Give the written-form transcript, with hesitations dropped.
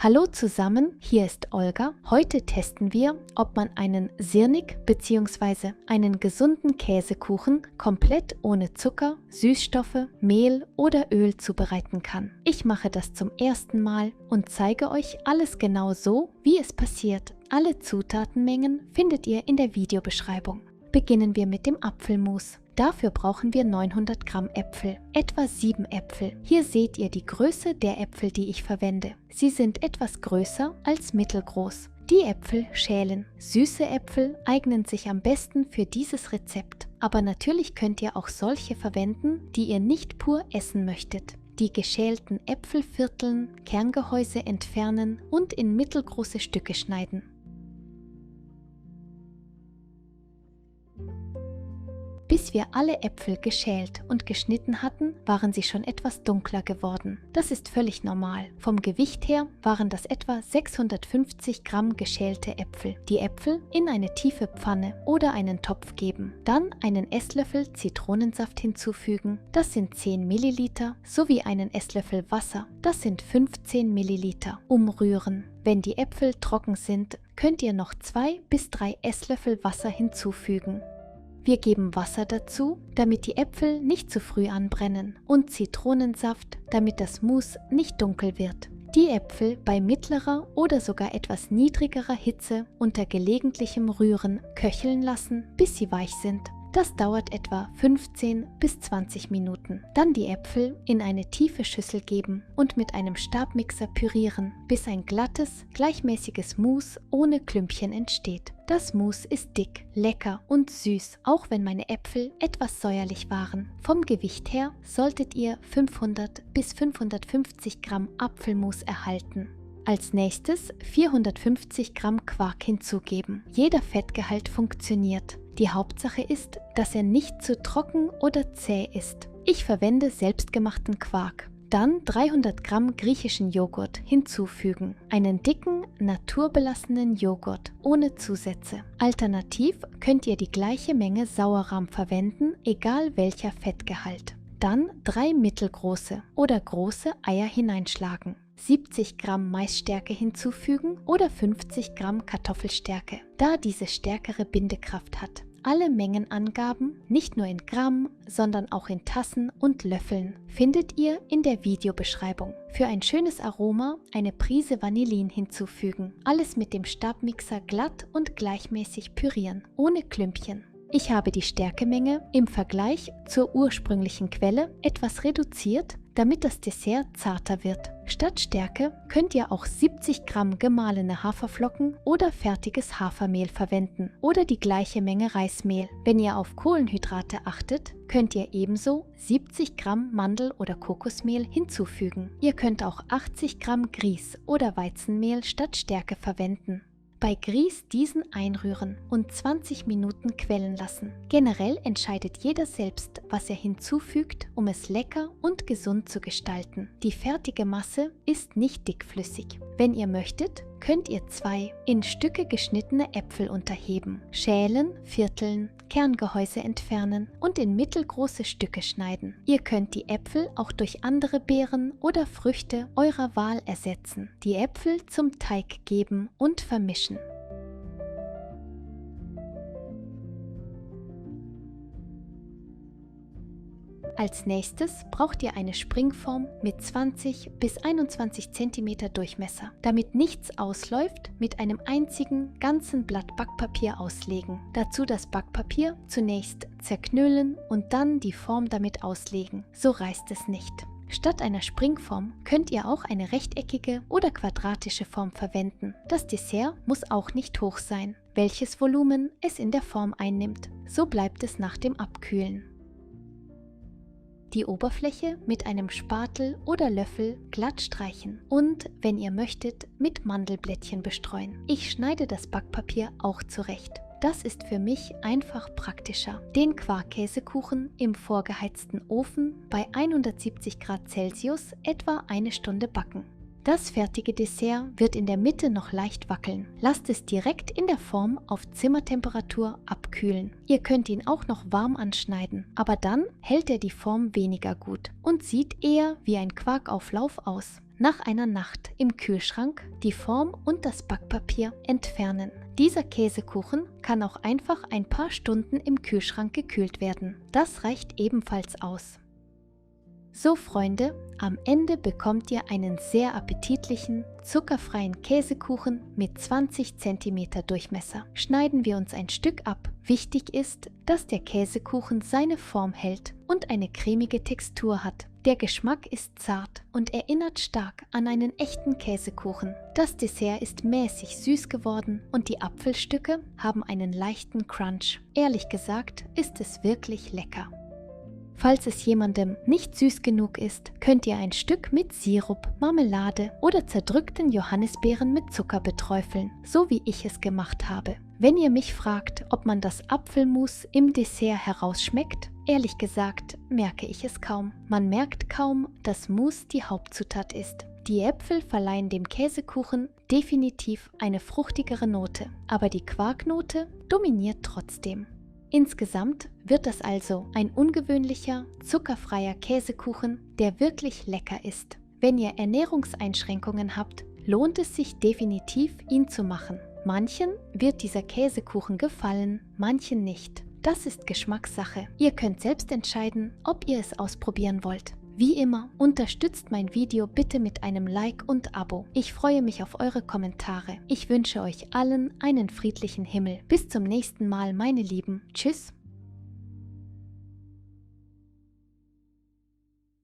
Hallo zusammen, hier ist Olga. Heute testen wir, ob man einen Sirnig bzw. einen gesunden Käsekuchen komplett ohne Zucker, Süßstoffe, Mehl oder Öl zubereiten kann. Ich mache das zum ersten Mal und zeige euch alles genau so, wie es passiert. Alle Zutatenmengen findet ihr in der Videobeschreibung. Beginnen wir mit dem Apfelmus. Dafür brauchen wir 900 Gramm Äpfel, etwa 7 Äpfel. Hier seht ihr die Größe der Äpfel, die ich verwende. Sie sind etwas größer als mittelgroß. Die Äpfel schälen. Süße Äpfel eignen sich am besten für dieses Rezept. Aber natürlich könnt ihr auch solche verwenden, die ihr nicht pur essen möchtet. Die geschälten Äpfel vierteln, Kerngehäuse entfernen und in mittelgroße Stücke schneiden. Bis wir alle Äpfel geschält und geschnitten hatten, waren sie schon etwas dunkler geworden. Das ist völlig normal. Vom Gewicht her waren das etwa 650 Gramm geschälte Äpfel. Die Äpfel in eine tiefe Pfanne oder einen Topf geben. Dann einen Esslöffel Zitronensaft hinzufügen, das sind 10 Milliliter, sowie einen Esslöffel Wasser, das sind 15 Milliliter. Umrühren. Wenn die Äpfel trocken sind, könnt ihr noch 2 bis 3 Esslöffel Wasser hinzufügen. Wir geben Wasser dazu, damit die Äpfel nicht zu früh anbrennen, und Zitronensaft, damit das Mousse nicht dunkel wird. Die Äpfel bei mittlerer oder sogar etwas niedrigerer Hitze unter gelegentlichem Rühren köcheln lassen, bis sie weich sind. Das dauert etwa 15 bis 20 Minuten. Dann die Äpfel in eine tiefe Schüssel geben und mit einem Stabmixer pürieren, bis ein glattes, gleichmäßiges Mousse ohne Klümpchen entsteht. Das Mousse ist dick, lecker und süß, auch wenn meine Äpfel etwas säuerlich waren. Vom Gewicht her solltet ihr 500 bis 550 Gramm Apfelmus erhalten. Als nächstes 450 Gramm Quark hinzugeben. Jeder Fettgehalt funktioniert. Die Hauptsache ist, dass er nicht zu trocken oder zäh ist. Ich verwende selbstgemachten Quark. Dann 300 Gramm griechischen Joghurt hinzufügen. Einen dicken, naturbelassenen Joghurt ohne Zusätze. Alternativ könnt ihr die gleiche Menge Sauerrahm verwenden, egal welcher Fettgehalt. Dann 3 mittelgroße oder große Eier hineinschlagen. 70 Gramm Maisstärke hinzufügen oder 50 Gramm Kartoffelstärke, da diese stärkere Bindekraft hat. Alle Mengenangaben, nicht nur in Gramm, sondern auch in Tassen und Löffeln, findet ihr in der Videobeschreibung. Für ein schönes Aroma eine Prise Vanillin hinzufügen. Alles mit dem Stabmixer glatt und gleichmäßig pürieren, ohne Klümpchen. Ich habe die Stärkemenge im Vergleich zur ursprünglichen Quelle etwas reduziert, damit das Dessert zarter wird. Statt Stärke könnt ihr auch 70 Gramm gemahlene Haferflocken oder fertiges Hafermehl verwenden oder die gleiche Menge Reismehl. Wenn ihr auf Kohlenhydrate achtet, könnt ihr ebenso 70 Gramm Mandel- oder Kokosmehl hinzufügen. Ihr könnt auch 80 Gramm Grieß oder Weizenmehl statt Stärke verwenden. Bei Grieß diesen einrühren und 20 Minuten quellen lassen. Generell entscheidet jeder selbst, was er hinzufügt, um es lecker und gesund zu gestalten. Die fertige Masse ist nicht dickflüssig. Wenn ihr möchtet, könnt ihr 2 in Stücke geschnittene Äpfel unterheben, schälen, vierteln, Kerngehäuse entfernen und in mittelgroße Stücke schneiden. Ihr könnt die Äpfel auch durch andere Beeren oder Früchte eurer Wahl ersetzen. Die Äpfel zum Teig geben und vermischen. Als nächstes braucht ihr eine Springform mit 20 bis 21 cm Durchmesser. Damit nichts ausläuft, mit einem einzigen ganzen Blatt Backpapier auslegen. Dazu das Backpapier zunächst zerknüllen und dann die Form damit auslegen. So reißt es nicht. Statt einer Springform könnt ihr auch eine rechteckige oder quadratische Form verwenden. Das Dessert muss auch nicht hoch sein, welches Volumen es in der Form einnimmt. So bleibt es nach dem Abkühlen. Die Oberfläche mit einem Spatel oder Löffel glatt streichen und, wenn ihr möchtet, mit Mandelblättchen bestreuen. Ich schneide das Backpapier auch zurecht. Das ist für mich einfach praktischer. Den Quarkkäsekuchen im vorgeheizten Ofen bei 170 Grad Celsius etwa 1 Stunde backen. Das fertige Dessert wird in der Mitte noch leicht wackeln. Lasst es direkt in der Form auf Zimmertemperatur abkühlen. Ihr könnt ihn auch noch warm anschneiden, aber dann hält er die Form weniger gut und sieht eher wie ein Quarkauflauf aus. Nach einer Nacht im Kühlschrank die Form und das Backpapier entfernen. Dieser Käsekuchen kann auch einfach ein paar Stunden im Kühlschrank gekühlt werden. Das reicht ebenfalls aus. So Freunde, am Ende bekommt ihr einen sehr appetitlichen, zuckerfreien Käsekuchen mit 20 cm Durchmesser. Schneiden wir uns ein Stück ab. Wichtig ist, dass der Käsekuchen seine Form hält und eine cremige Textur hat. Der Geschmack ist zart und erinnert stark an einen echten Käsekuchen. Das Dessert ist mäßig süß geworden und die Apfelstücke haben einen leichten Crunch. Ehrlich gesagt ist es wirklich lecker. Falls es jemandem nicht süß genug ist, könnt ihr ein Stück mit Sirup, Marmelade oder zerdrückten Johannisbeeren mit Zucker beträufeln, so wie ich es gemacht habe. Wenn ihr mich fragt, ob man das Apfelmus im Dessert herausschmeckt, ehrlich gesagt merke ich es kaum. Man merkt kaum, dass Mousse die Hauptzutat ist. Die Äpfel verleihen dem Käsekuchen definitiv eine fruchtigere Note, aber die Quarknote dominiert trotzdem. Insgesamt wird das also ein ungewöhnlicher, zuckerfreier Käsekuchen, der wirklich lecker ist. Wenn ihr Ernährungseinschränkungen habt, lohnt es sich definitiv, ihn zu machen. Manchen wird dieser Käsekuchen gefallen, manchen nicht. Das ist Geschmackssache. Ihr könnt selbst entscheiden, ob ihr es ausprobieren wollt. Wie immer, unterstützt mein Video bitte mit einem Like und Abo. Ich freue mich auf eure Kommentare. Ich wünsche euch allen einen friedlichen Himmel. Bis zum nächsten Mal, meine Lieben. Tschüss.